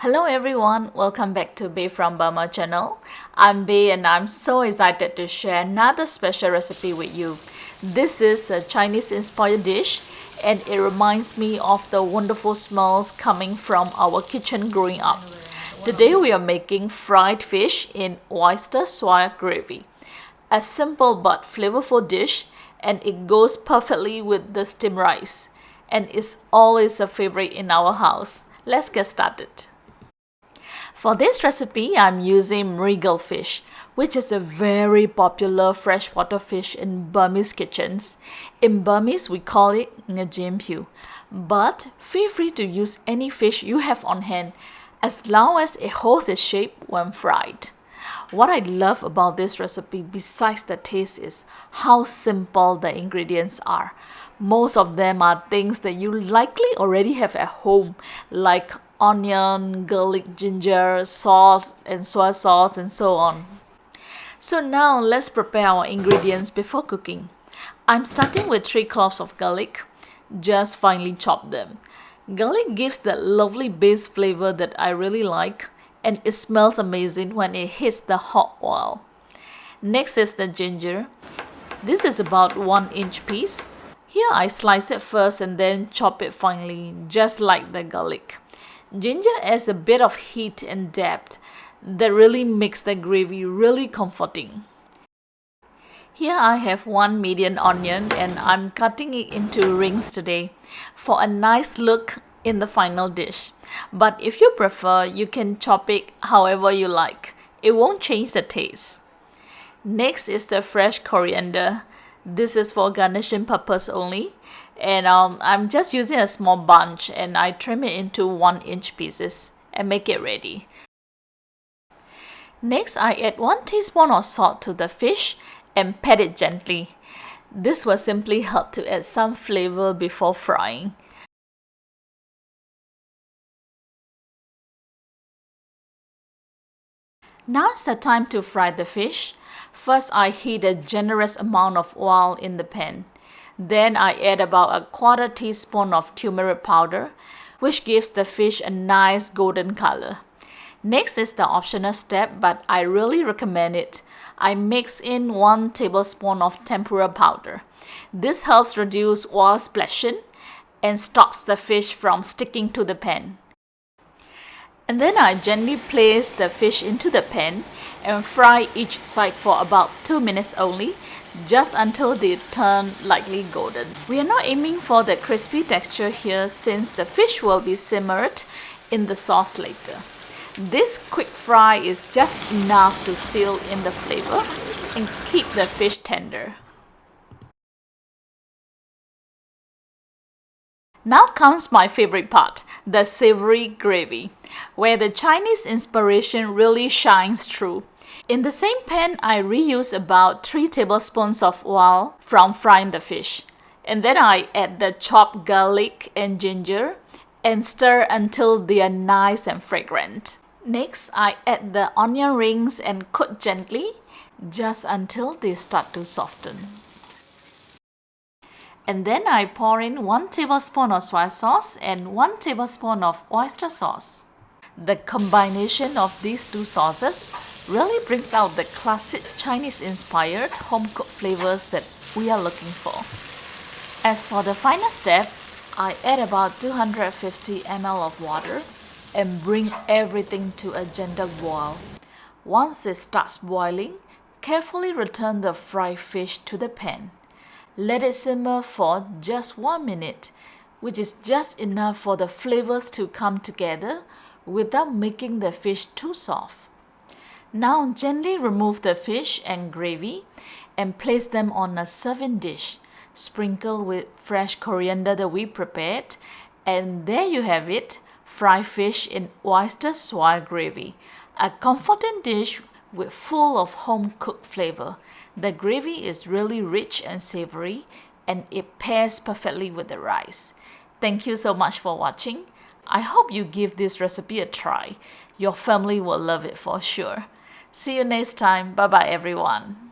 Hello everyone, welcome back to Bae from Burma channel. I'm Bae and I'm so excited to share another special recipe with you. This is a Chinese inspired dish and it reminds me of the wonderful smells coming from our kitchen growing up. Today we are making fried fish in oyster soy gravy. A simple but flavorful dish, and it goes perfectly with the steamed rice and is always a favorite in our house. Let's get started. For this recipe, I'm using Mrigal fish, which is a very popular freshwater fish in Burmese kitchens. In Burmese, we call it ngajimpu, but feel free to use any fish you have on hand as long as it holds its shape when fried. What I love about this recipe besides the taste is how simple the ingredients are. Most of them are things that you likely already have at home, like onion, garlic, ginger, salt, and soy sauce, and so on. So now let's prepare our ingredients before cooking. I'm starting with 3 cloves of garlic. Just finely chop them. Garlic gives that lovely base flavor that I really like, and it smells amazing when it hits the hot oil. Next is the ginger. This is about 1-inch piece. Here I slice it first and then chop it finely, just like the garlic. Ginger adds a bit of heat and depth that really makes the gravy really comforting. Here I have 1 medium onion and I'm cutting it into rings today for a nice look in the final dish. But if you prefer, you can chop it however you like. It won't change the taste. Next is the fresh coriander. This is for garnishing purpose only. And I'm just using a small bunch and I trim it into 1-inch pieces and make it ready. Next, I add 1 teaspoon of salt to the fish and pat it gently. This will simply help to add some flavor before frying. Now it's the time to fry the fish. First, I heat a generous amount of oil in the pan. Then I add about a 1/4 teaspoon of turmeric powder, which gives the fish a nice golden color. Next is the optional step, but I really recommend it. I mix in 1 tablespoon of tempura powder. This helps reduce oil splashing and stops the fish from sticking to the pan. And then I gently place the fish into the pan and fry each side for about 2 minutes only, just until they turn lightly golden. We are not aiming for the crispy texture here since the fish will be simmered in the sauce later. This quick fry is just enough to seal in the flavor and keep the fish tender. Now comes my favorite part, the savory gravy, where the Chinese inspiration really shines through. In the same pan, I reuse about 3 tablespoons of oil from frying the fish. And then I add the chopped garlic and ginger and stir until they are nice and fragrant. Next, I add the onion rings and cook gently just until they start to soften. And then I pour in 1 tablespoon of soy sauce and 1 tablespoon of oyster sauce. The combination of these 2 sauces really brings out the classic Chinese-inspired home-cooked flavors that we are looking for. As for the final step, I add about 250 ml of water and bring everything to a gentle boil. Once it starts boiling, carefully return the fried fish to the pan. Let it simmer for just 1 minute, which is just enough for the flavors to come together without making the fish too soft. Now gently remove the fish and gravy and place them on a serving dish. Sprinkle with fresh coriander that we prepared, and there you have it, fried fish in oyster soy gravy. A comforting dish with full of home-cooked flavor. The gravy is really rich and savory, and it pairs perfectly with the rice. Thank you so much for watching. I hope you give this recipe a try. Your family will love it for sure. See you next time. Bye bye everyone.